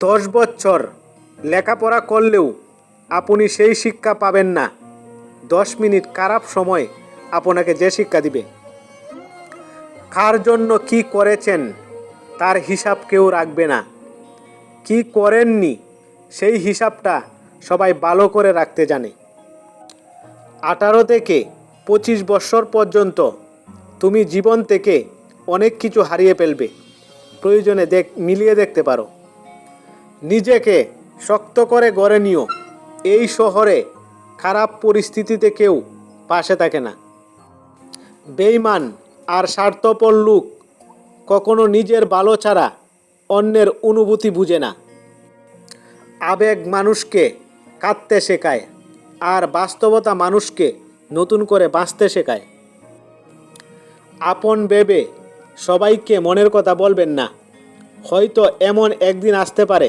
10 বছর লেখাপড়া করলেও আপনি সেই শিক্ষা পাবেন না 10 মিনিট খারাপ সময় আপনাকে যে শিক্ষা দিবে। কার জন্য কি করেছেন তার হিসাব কেউ রাখবে না, কি করেননি সেই হিসাবটা সবাই ভালো করে রাখতে জানে। 18 থেকে 25 বছর পর্যন্ত তুমি জীবন থেকে অনেক কিছু হারিয়ে ফেলবে, প্রয়োজনে মিলিয়ে দেখতে পারো। নিজেকে শক্ত করে গড়ে নিও, এই শহরে খারাপ পরিস্থিতিতে কেউ পাশে থাকে না। বেঈমান আর স্বার্থপর লোক কখনো নিজের ভালো ছাড়া অন্যের অনুভূতি বুঝে না। আবেগ মানুষকে কাঁদতে শেখায়, আর বাস্তবতা মানুষকে নতুন করে বাঁচতে শেখায়। আপন ভেবে সবাইকে মনের কথা বলবেন না, হয়তো এমন একদিন আসতে পারে